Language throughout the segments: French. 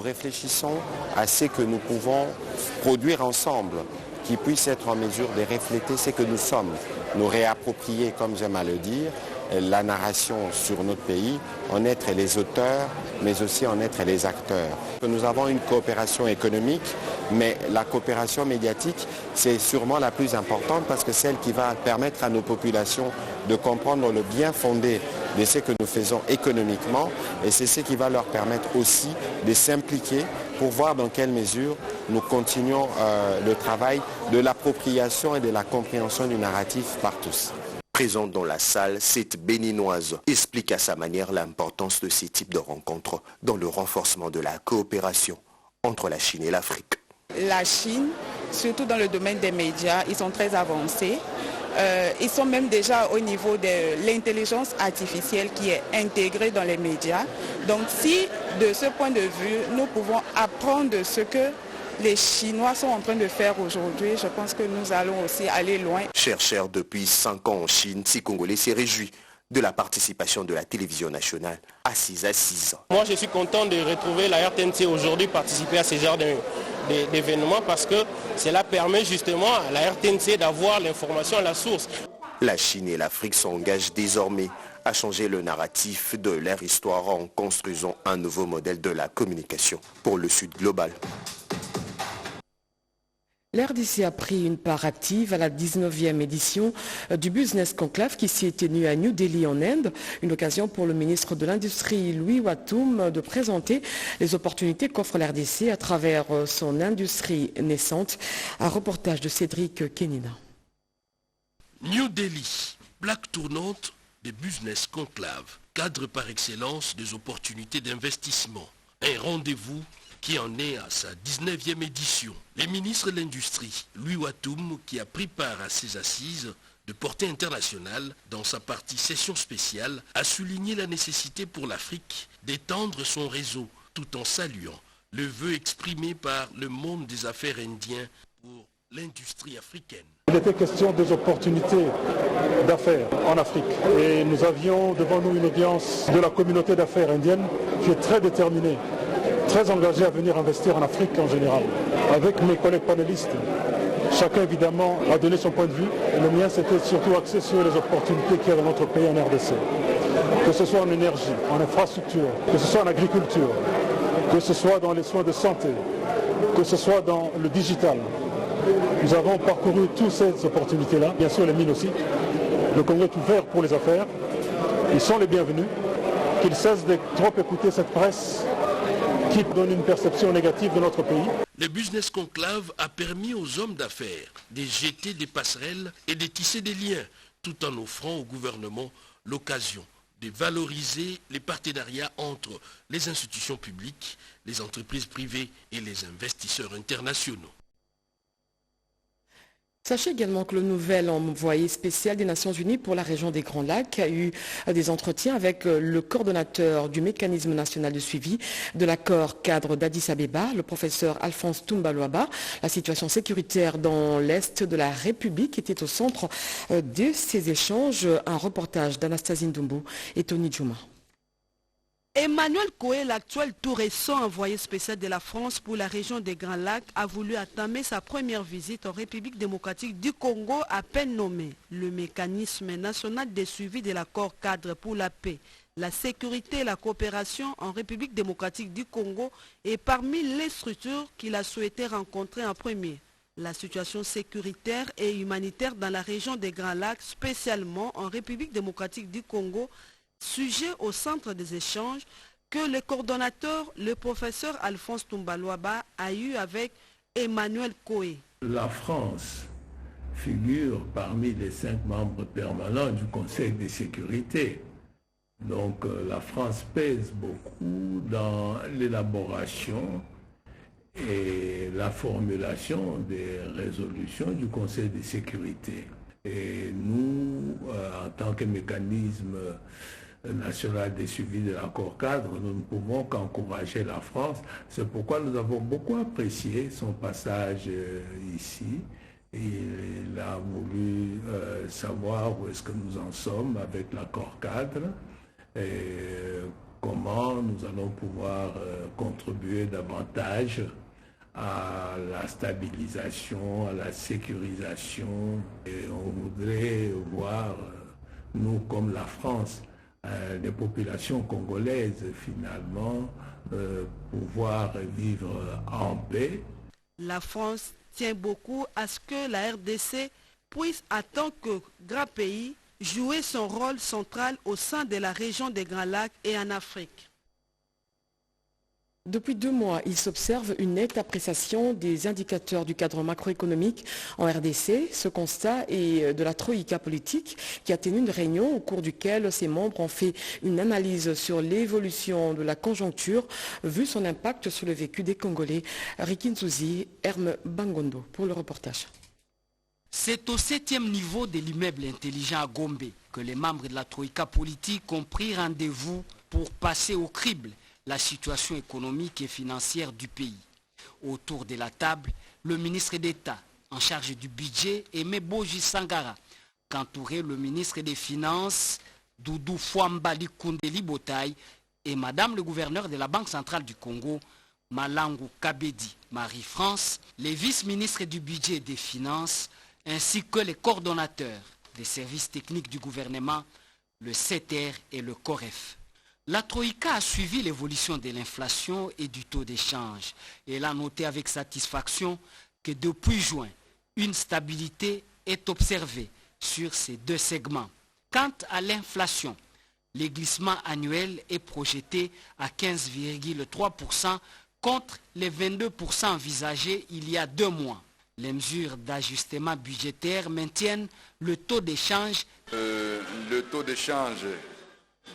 réfléchissons à ce que nous pouvons produire ensemble, qui puisse être en mesure de refléter ce que nous sommes, nous réapproprier, comme j'aime à le dire, la narration sur notre pays, en être les auteurs, mais aussi en être les acteurs. Nous avons une coopération économique, mais la coopération médiatique, c'est sûrement la plus importante parce que c'est celle qui va permettre à nos populations de comprendre le bien fondé de ce que nous faisons économiquement, et c'est ce qui va leur permettre aussi de s'impliquer pour voir dans quelle mesure nous continuons le travail de l'appropriation et de la compréhension du narratif par tous. Présente dans la salle, cette béninoise explique à sa manière l'importance de ces types de rencontres dans le renforcement de la coopération entre la Chine et l'Afrique. La Chine, surtout dans le domaine des médias, ils sont très avancés. Ils sont même déjà au niveau de l'intelligence artificielle qui est intégrée dans les médias. Donc si, de ce point de vue, nous pouvons apprendre de ce que les Chinois sont en train de faire aujourd'hui, je pense que nous allons aussi aller loin. Chercheur depuis 5 ans en Chine, ces Congolais s'est réjoui de la participation de la télévision nationale à 6 à 6 ans. Moi, je suis content de retrouver la RTNC aujourd'hui participer à ce genre d'événements parce que cela permet justement à la RTNC d'avoir l'information à la source. La Chine et l'Afrique s'engagent désormais à changer le narratif de leur histoire en construisant un nouveau modèle de la communication pour le Sud global. L'RDC a pris une part active à la 19e édition du Business Conclave qui s'y est tenue à New Delhi en Inde. Une occasion pour le ministre de l'Industrie Louis Watoum de présenter les opportunités qu'offre l'RDC à travers son industrie naissante. Un reportage de Cédric Kenina. New Delhi, plaque tournante des Business Conclave, cadre par excellence des opportunités d'investissement. Un rendez-vous qui en est à sa 19e édition. Le ministre de l'Industrie, Louis Watoum, qui a pris part à ces assises de portée internationale dans sa partie session spéciale, a souligné la nécessité pour l'Afrique d'étendre son réseau tout en saluant le vœu exprimé par le monde des affaires indien pour l'industrie africaine. Il était question des opportunités d'affaires en Afrique et nous avions devant nous une audience de la communauté d'affaires indienne qui est très déterminée, très engagé à venir investir en Afrique en général. Avec mes collègues panélistes, chacun évidemment a donné son point de vue. Et le mien c'était surtout axé sur les opportunités qu'il y a dans notre pays en RDC. Que ce soit en énergie, en infrastructure, que ce soit en agriculture, que ce soit dans les soins de santé, que ce soit dans le digital. Nous avons parcouru toutes ces opportunités-là, bien sûr les mines aussi. Le Congo est ouvert pour les affaires. Ils sont les bienvenus. Qu'ils cessent de trop écouter cette presse qui donne une perception négative de notre pays. Le Business Conclave a permis aux hommes d'affaires de jeter des passerelles et de tisser des liens, tout en offrant au gouvernement l'occasion de valoriser les partenariats entre les institutions publiques, les entreprises privées et les investisseurs internationaux. Sachez également que le nouvel envoyé spécial des Nations Unies pour la région des Grands Lacs a eu des entretiens avec le coordonnateur du mécanisme national de suivi de l'accord cadre d'Addis Abeba, le professeur Alphonse Toumba-Luaba. La situation sécuritaire dans l'Est de la République était au centre de ces échanges. Un reportage d'Anastasie Ndoumbo et Tony Djouma. Emmanuel Koé, l'actuel tout récent envoyé spécial de la France pour la région des Grands Lacs, a voulu entamer sa première visite en République démocratique du Congo à peine nommé. Le mécanisme national de suivi de l'accord cadre pour la paix, la sécurité et la coopération en République démocratique du Congo est parmi les structures qu'il a souhaité rencontrer en premier. La situation sécuritaire et humanitaire dans la région des Grands Lacs, spécialement en République démocratique du Congo, sujet au centre des échanges que le coordonnateur, le professeur Alphonse Toumba-Luaba, a eu avec Emmanuel Koé. La France figure parmi les 5 membres permanents du Conseil de sécurité. Donc la France pèse beaucoup dans l'élaboration et la formulation des résolutions du Conseil de sécurité. Et nous, en tant que mécanisme national de suivi de l'accord cadre, nous ne pouvons qu'encourager la France. C'est pourquoi nous avons beaucoup apprécié son passage ici. Il a voulu savoir où est-ce que nous en sommes avec l'accord cadre, et comment nous allons pouvoir contribuer davantage à la stabilisation, à la sécurisation. Et on voudrait voir, nous comme la France, les populations congolaises finalement pouvoir vivre en paix. La France tient beaucoup à ce que la RDC puisse, en tant que grand pays, jouer son rôle central au sein de la région des Grands Lacs et en Afrique. Depuis 2 mois, il s'observe une nette appréciation des indicateurs du cadre macroéconomique en RDC. Ce constat est de la Troïka politique qui a tenu une réunion au cours duquel ses membres ont fait une analyse sur l'évolution de la conjoncture, vu son impact sur le vécu des Congolais. Riki Nzouzi, Herme Bangondo pour le reportage. C'est au 7e niveau de l'immeuble intelligent à Gombe que les membres de la Troïka politique ont pris rendez-vous pour passer au crible la situation économique et financière du pays. Autour de la table, le ministre d'État en charge du budget, Aimé Boji Sangara, qu'entourait le ministre des Finances, Doudou Fouambali Koundeli Botaï, et Madame le gouverneur de la Banque centrale du Congo, Malangu Kabedi Marie-France, les vice-ministres du budget et des Finances, ainsi que les coordonnateurs des services techniques du gouvernement, le CETER et le COREF. La Troïka a suivi l'évolution de l'inflation et du taux d'échange. Elle a noté avec satisfaction que depuis juin, une stabilité est observée sur ces 2 segments. Quant à l'inflation, le glissement annuel est projeté à 15,3% contre les 22% envisagés il y a 2 mois. Les mesures d'ajustement budgétaire maintiennent le taux d'échange. Le taux d'échange,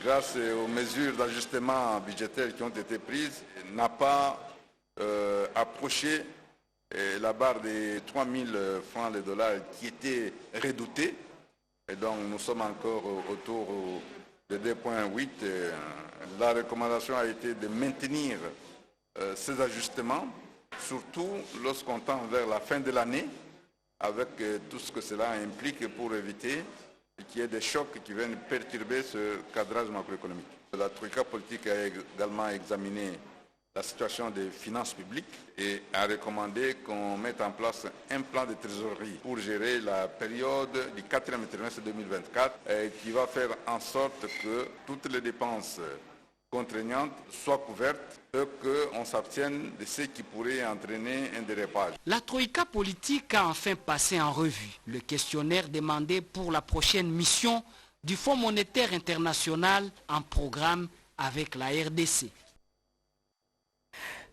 grâce aux mesures d'ajustement budgétaire qui ont été prises, n'a pas approché la barre des 3 000 francs les dollars qui était redoutée. Et donc nous sommes encore autour de 2,8. La recommandation a été de maintenir ces ajustements, surtout lorsqu'on tend vers la fin de l'année, avec tout ce que cela implique pour éviter qu'il y ait des chocs qui viennent perturber ce cadrage macroéconomique. La Troïka politique a également examiné la situation des finances publiques et a recommandé qu'on mette en place un plan de trésorerie pour gérer la période du 4e trimestre 2024 qui va faire en sorte que toutes les dépenses contraignantes soient couvertes et qu'on s'abstienne de ce qui pourrait entraîner un dérapage. La Troïka politique a enfin passé en revue le questionnaire demandé pour la prochaine mission du Fonds monétaire international en programme avec la RDC.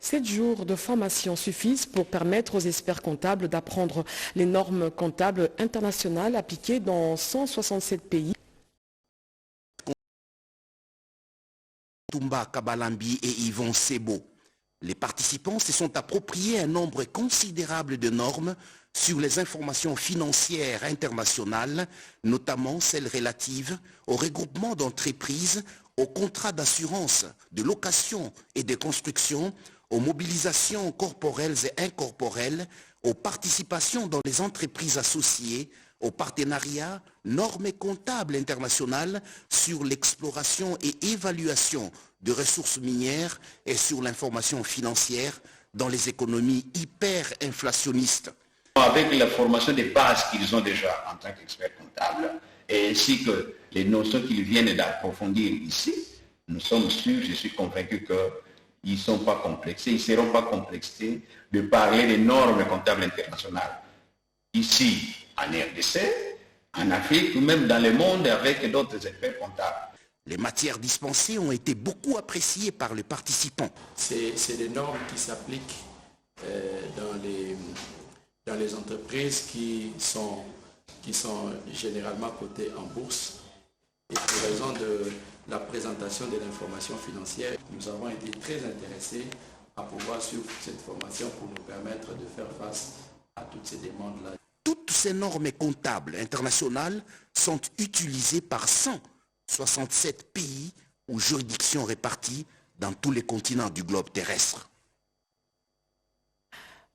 7 jours de formation suffisent pour permettre aux experts comptables d'apprendre les normes comptables internationales appliquées dans 167 pays. Tumba Kabalambi et Yvon Sebo. Les participants se sont appropriés un nombre considérable de normes sur les informations financières internationales, notamment celles relatives au regroupement d'entreprises, aux contrats d'assurance, de location et de construction, aux mobilisations corporelles et incorporelles, aux participations dans les entreprises associées, aux partenariats, normes comptables internationales sur l'exploration et évaluation de ressources minières et sur l'information financière dans les économies hyper-inflationnistes. Avec la formation des bases qu'ils ont déjà en tant qu'experts comptables, et ainsi que les notions qu'ils viennent d'approfondir ici, nous sommes sûrs, je suis convaincu qu'ils ne sont pas complexés, ils ne seront pas complexés de parler des normes comptables internationales. Ici, en RDC, en Afrique ou même dans le monde avec d'autres experts comptables. Les matières dispensées ont été beaucoup appréciées par les participants. C'est des normes qui s'appliquent dans les entreprises qui sont généralement cotées en bourse. Et pour raison de la présentation de l'information financière, nous avons été très intéressés à pouvoir suivre cette formation pour nous permettre de faire face à toutes ces demandes-là. Toutes ces normes comptables internationales sont utilisées par 167 pays ou juridictions réparties dans tous les continents du globe terrestre.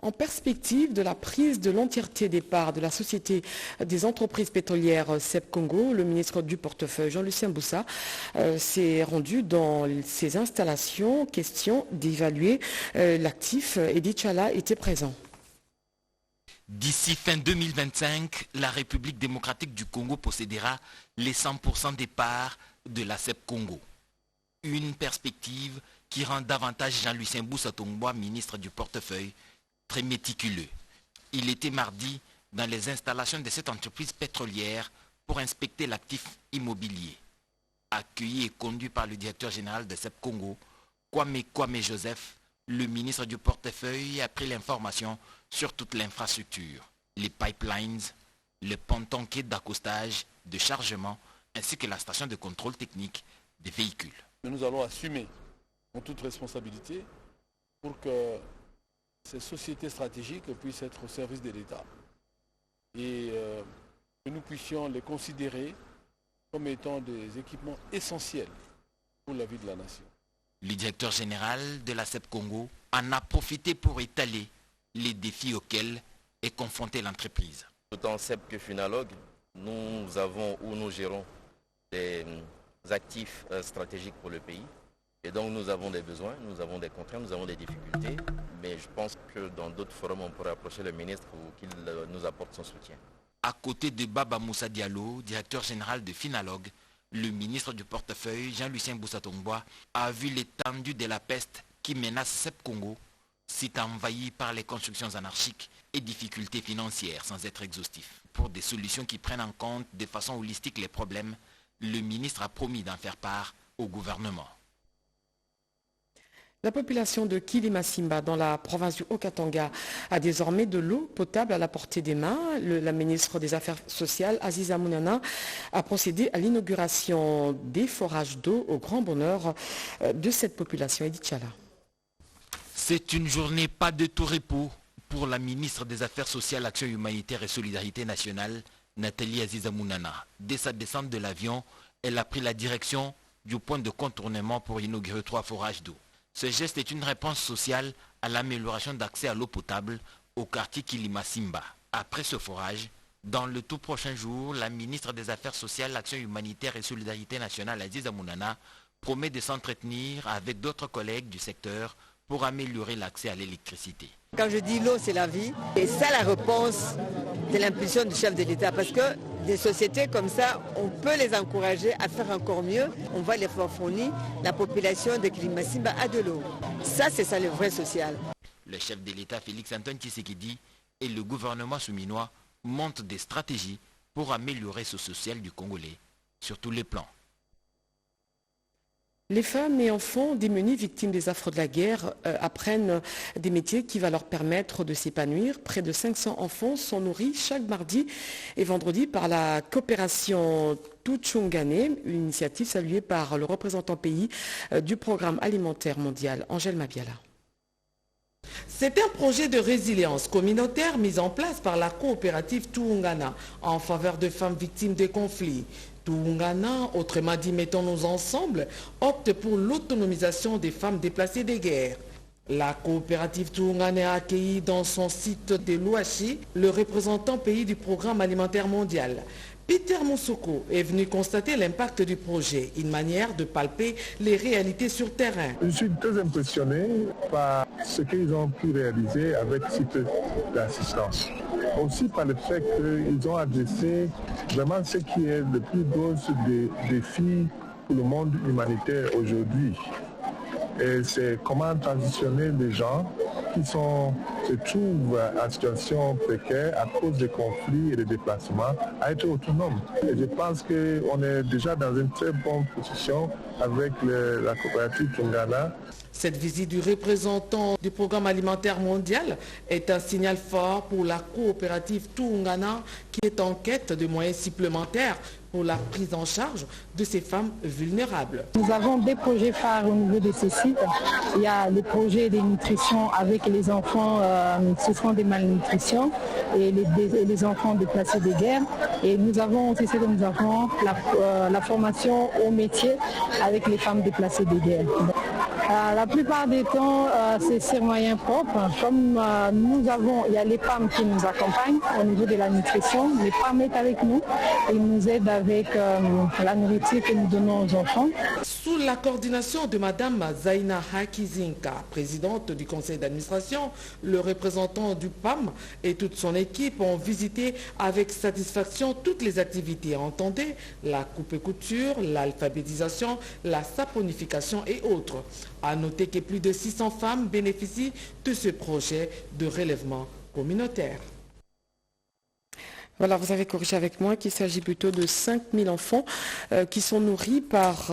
En perspective de la prise de l'entièreté des parts de la Société des entreprises pétrolières SEP Congo, le ministre du portefeuille Jean-Lucien Boussa s'est rendu dans ses installations. Question d'évaluer l'actif. Edith Chala était présent. D'ici fin 2025, la République démocratique du Congo possédera les 100% des parts de la SEP Congo. Une perspective qui rend davantage Jean-Lucien Boussa Tongboa, ministre du portefeuille, très méticuleux. Il était mardi dans les installations de cette entreprise pétrolière pour inspecter l'actif immobilier. Accueilli et conduit par le directeur général de SEP Congo, Kwame Joseph, le ministre du portefeuille a pris l'information sur toute l'infrastructure, les pipelines, le ponton-quai d'accostage, de chargement, ainsi que la station de contrôle technique des véhicules. Nous allons assumer en toute responsabilité pour que ces sociétés stratégiques puissent être au service de l'État et que nous puissions les considérer comme étant des équipements essentiels pour la vie de la nation. Le directeur général de la SEP Congo en a profité pour étaler les défis auxquels est confrontée l'entreprise. Autant SEP que Finalog, nous gérons des actifs stratégiques pour le pays. Et donc nous avons des besoins, nous avons des contraintes, nous avons des difficultés. Mais je pense que dans d'autres forums, on pourrait approcher le ministre pour qu'il nous apporte son soutien. À côté de Baba Moussa Diallo, directeur général de Finalog, le ministre du portefeuille, Jean-Lucien Boussa Tongboa, a vu l'étendue de la peste qui menace SEP Congo, site envahi par les constructions anarchiques et difficultés financières sans être exhaustif. Pour des solutions qui prennent en compte de façon holistique les problèmes, le ministre a promis d'en faire part au gouvernement. La population de Kilimasimba, dans la province du Haut-Katanga, a désormais de l'eau potable à la portée des mains. La ministre des Affaires sociales, Aziza Mounana, a procédé à l'inauguration des forages d'eau au grand bonheur de cette population. Edith Chala. C'est une journée pas de tout repos pour la ministre des Affaires sociales, Action humanitaire et Solidarité nationale, Nathalie Aziza Mounana. Dès sa descente de l'avion, elle a pris la direction du point de contournement pour inaugurer 3 forages d'eau. Ce geste est une réponse sociale à l'amélioration d'accès à l'eau potable au quartier Kilimasimba. Après ce forage, dans le tout prochain jour, la ministre des Affaires sociales, Action humanitaire et Solidarité nationale, Aziza Mounana, promet de s'entretenir avec d'autres collègues du secteur pour améliorer l'accès à l'électricité. Quand je dis l'eau, c'est la vie. Et ça, la réponse de l'impulsion du chef de l'État. Parce que des sociétés comme ça, on peut les encourager à faire encore mieux. On va les faire fournir. La population de Kilimasimba a de l'eau. Ça, c'est ça le vrai social. Le chef de l'État, Félix Antoine Tshisekedi, et le gouvernement souminois montent des stratégies pour améliorer ce social du Congolais sur tous les plans. Les femmes et enfants démunis victimes des affres de la guerre apprennent des métiers qui vont leur permettre de s'épanouir. Près de 500 enfants sont nourris chaque mardi et vendredi par la coopération Tuchungane, une initiative saluée par le représentant pays du programme alimentaire mondial, Angèle Mabiala. C'est un projet de résilience communautaire mis en place par la coopérative Tuungana en faveur de femmes victimes de conflits. Tuungana, autrement dit Mettons-nous ensemble, opte pour l'autonomisation des femmes déplacées des guerres. La coopérative Tuungana a accueilli dans son site de Louachi le représentant pays du programme alimentaire mondial. Peter Moussouko est venu constater l'impact du projet, une manière de palper les réalités sur terrain. Je suis très impressionné par ce qu'ils ont pu réaliser avec si peu d'assistance. Aussi par le fait qu'ils ont adressé vraiment ce qui est le plus gros des défis pour le monde humanitaire aujourd'hui. Et c'est comment transitionner les gens qui se trouvent en situation précaire à cause des conflits et des déplacements à être autonomes. Et je pense qu'on est déjà dans une très bonne position avec la coopérative Tuungana. Cette visite du représentant du programme alimentaire mondial est un signal fort pour la coopérative Tuungana qui est en quête de moyens supplémentaires pour la prise en charge de ces femmes vulnérables. Nous avons des projets phares au niveau de ce site. Il y a le projet de nutrition avec les enfants souffrant de malnutrition et les enfants déplacés de guerre. Et nous avons aussi la formation au métier avec les femmes déplacées de guerre. La plupart des temps, c'est sur moyens propres. Comme il y a les PAM qui nous accompagnent au niveau de la nutrition. Les PAM est avec nous. Ils nous aident avec la nourriture que nous donnons aux enfants. Sous la coordination de Madame Zaina Hakizinka, présidente du conseil d'administration, le représentant du PAM et toute son équipe ont visité avec satisfaction toutes les activités. Entendez la coupe et couture, l'alphabétisation, la saponification et autres. À noter que plus de 600 femmes bénéficient de ce projet de relèvement communautaire. Voilà, vous avez corrigé avec moi qu'il s'agit plutôt de 5000 enfants qui sont nourris par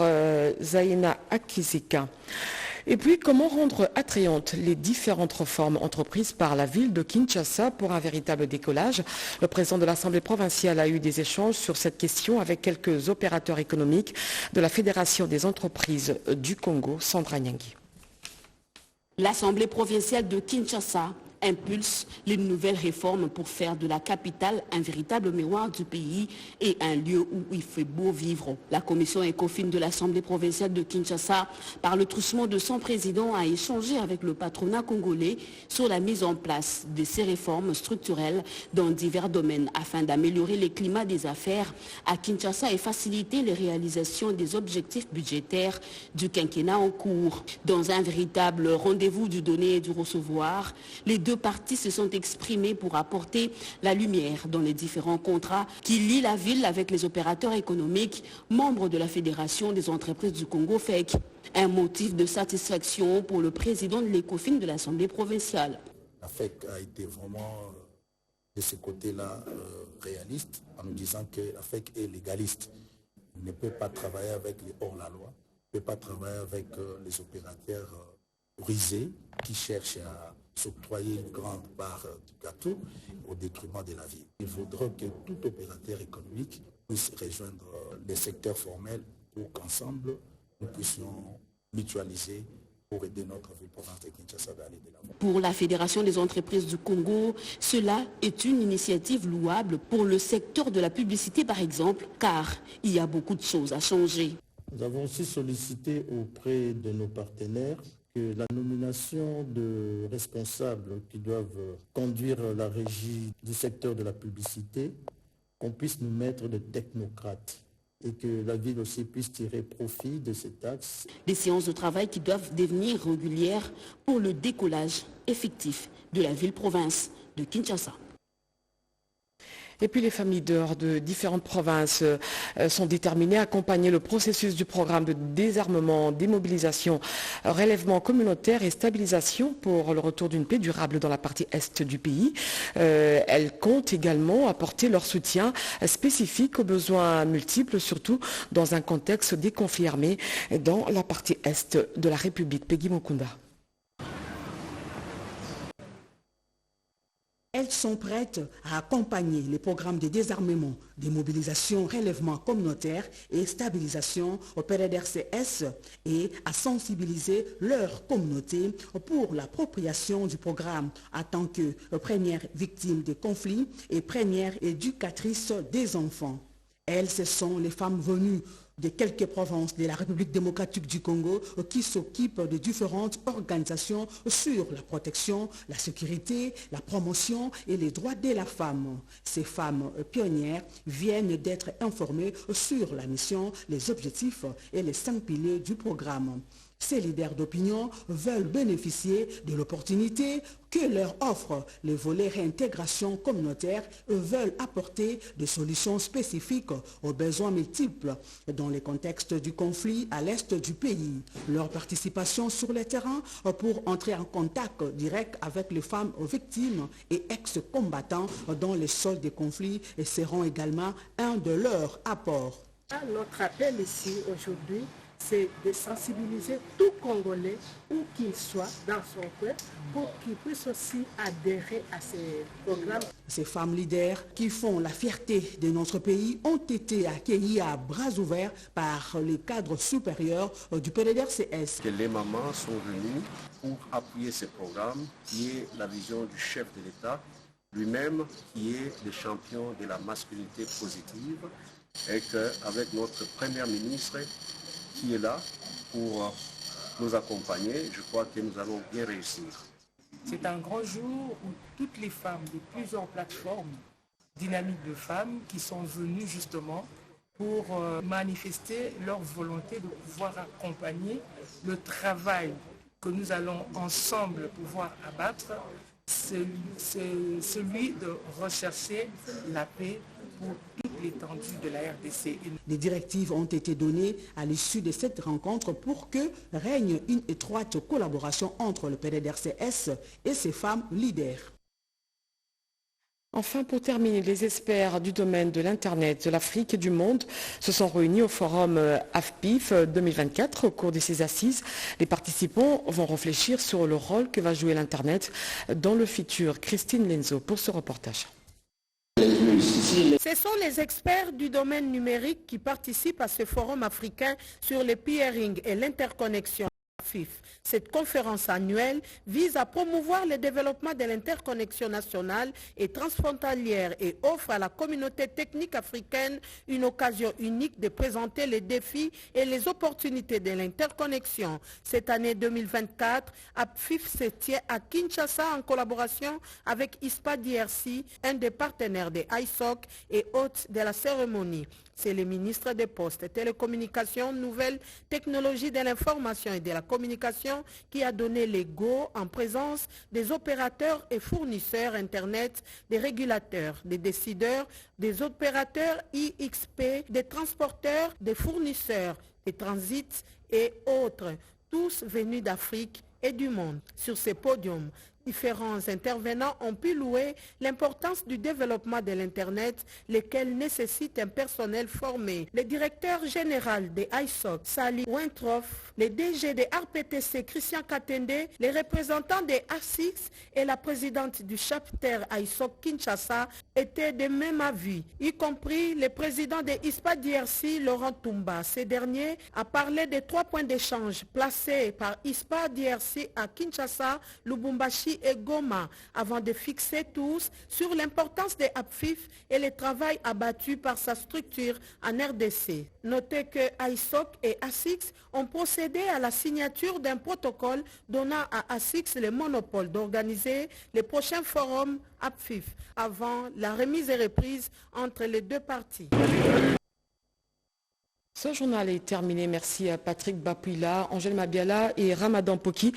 Zaina Akizika. Et puis, comment rendre attrayantes les différentes réformes entreprises par la ville de Kinshasa pour un véritable décollage? Le président de l'Assemblée provinciale a eu des échanges sur cette question avec quelques opérateurs économiques de la Fédération des entreprises du Congo, Sandra Nyangui. L'Assemblée provinciale de Kinshasa impulse les nouvelles réformes pour faire de la capitale un véritable miroir du pays et un lieu où il fait beau vivre. La commission ECOFIN de l'Assemblée provinciale de Kinshasa, par le truchement de son président, a échangé avec le patronat congolais sur la mise en place de ces réformes structurelles dans divers domaines afin d'améliorer le climat des affaires à Kinshasa et faciliter les réalisations des objectifs budgétaires du quinquennat en cours. Dans un véritable rendez-vous du donner et du recevoir, les deux parties se sont exprimées pour apporter la lumière dans les différents contrats qui lient la ville avec les opérateurs économiques, membres de la Fédération des entreprises du Congo, FEC. Un motif de satisfaction pour le président de l'ECOFIN de l'Assemblée provinciale. La FEC a été vraiment de ce côté-là réaliste en nous disant que la FEC est légaliste. Il ne peut pas travailler avec les hors-la-loi, ne peut pas travailler avec les opérateurs brisés qui cherchent à s'octroyer une grande part du gâteau au détriment de la ville. Il faudra que tout opérateur économique puisse rejoindre les secteurs formels pour qu'ensemble, nous puissions mutualiser pour aider notre ville province de Kinshasa d'aller de l'avant. Pour la Fédération des entreprises du Congo, cela est une initiative louable pour le secteur de la publicité par exemple, car il y a beaucoup de choses à changer. Nous avons aussi sollicité auprès de nos partenaires que la nomination de responsables qui doivent conduire la régie du secteur de la publicité, qu'on puisse nous mettre de technocrates et que la ville aussi puisse tirer profit de ces taxes. Des séances de travail qui doivent devenir régulières pour le décollage effectif de la ville-province de Kinshasa. Et puis les familles d'heures de différentes provinces sont déterminées à accompagner le processus du programme de désarmement, démobilisation, relèvement communautaire et stabilisation pour le retour d'une paix durable dans la partie est du pays. Elles comptent également apporter leur soutien spécifique aux besoins multiples, surtout dans un contexte des conflits armés dans la partie est de la République. Peggy Mukunda. Elles sont prêtes à accompagner les programmes de désarmement, démobilisation, relèvement communautaire et stabilisation au PDDRCS et à sensibiliser leur communauté pour l'appropriation du programme en tant que première victime des conflits et première éducatrice des enfants. Elles, ce sont les femmes venues de quelques provinces de la République démocratique du Congo qui s'occupent de différentes organisations sur la protection, la sécurité, la promotion et les droits de la femme. Ces femmes pionnières viennent d'être informées sur la mission, les objectifs et les 5 piliers du programme. Ces leaders d'opinion veulent bénéficier de l'opportunité que leur offre les volets réintégration communautaire et veulent apporter des solutions spécifiques aux besoins multiples dans le contexte du conflit à l'est du pays. Leur participation sur le terrain pour entrer en contact direct avec les femmes victimes et ex-combattants dans les sols des conflits seront également un de leurs apports. Notre appel ici aujourd'hui, c'est de sensibiliser tout Congolais, où qu'il soit, dans son coin, pour qu'il puisse aussi adhérer à ces programmes. Ces femmes leaders qui font la fierté de notre pays ont été accueillies à bras ouverts par les cadres supérieurs du PDDRCS. Que les mamans sont venues pour appuyer ce programme qui est la vision du chef de l'État, lui-même qui est le champion de la masculinité positive et qu'avec notre première ministre qui est là pour nous accompagner, je crois que nous allons bien réussir. C'est un grand jour où toutes les femmes de plusieurs plateformes dynamiques de femmes qui sont venues justement pour manifester leur volonté de pouvoir accompagner le travail que nous allons ensemble pouvoir abattre, celui de rechercher la paix pour toute l'étendue de la RDC. Des directives ont été données à l'issue de cette rencontre pour que règne une étroite collaboration entre le PDDRCS et ses femmes leaders. Enfin, pour terminer, les experts du domaine de l'Internet, de l'Afrique et du monde se sont réunis au forum AFPIF 2024 au cours de ces assises. Les participants vont réfléchir sur le rôle que va jouer l'Internet dans le futur. Christine Lenzo pour ce reportage. Ce sont les experts du domaine numérique qui participent à ce forum africain sur le peering et l'interconnexion. Cette conférence annuelle vise à promouvoir le développement de l'interconnexion nationale et transfrontalière et offre à la communauté technique africaine une occasion unique de présenter les défis et les opportunités de l'interconnexion. Cette année 2024, APFIF se tient à Kinshasa en collaboration avec ISPA DRC, un des partenaires de ISOC et hôte de la cérémonie. C'est le ministre des Postes, Télécommunications, Nouvelles Technologies de l'Information et de la Communication qui a donné les go en présence des opérateurs et fournisseurs Internet, des régulateurs, des décideurs, des opérateurs IXP, des transporteurs, des fournisseurs, des transits et autres, tous venus d'Afrique et du monde. Sur ces podiums, différents intervenants ont pu louer l'importance du développement de l'Internet, lesquels nécessitent un personnel formé. Le directeur général de ISOC, Sally Wentroff, le DG de RPTC, Christian Katende, les représentants de ASIX et la présidente du chapter ISOC Kinshasa étaient de même avis, y compris le président de ISPA DRC, Laurent Toumba. Ce dernier a parlé de 3 points d'échange placés par ISPA DRC à Kinshasa, Lubumbashi et Goma, avant de fixer tous sur l'importance des APFIF et le travail abattu par sa structure en RDC. Notez que ISOC et ASIX ont procédé à la signature d'un protocole donnant à ASIX le monopole d'organiser les prochains forums APFIF avant la remise et reprise entre les deux parties. Ce journal est terminé. Merci à Patrick Bapouila, Angèle Mabiala et Ramadan Poki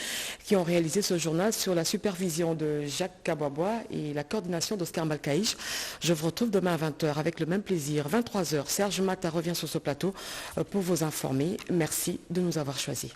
qui ont réalisé ce journal sur la supervision de Jacques Kabwabois et la coordination d'Oscar Malkaïch. Je vous retrouve demain à 20h avec le même plaisir. 23h, Serge Mata revient sur ce plateau pour vous informer. Merci de nous avoir choisis.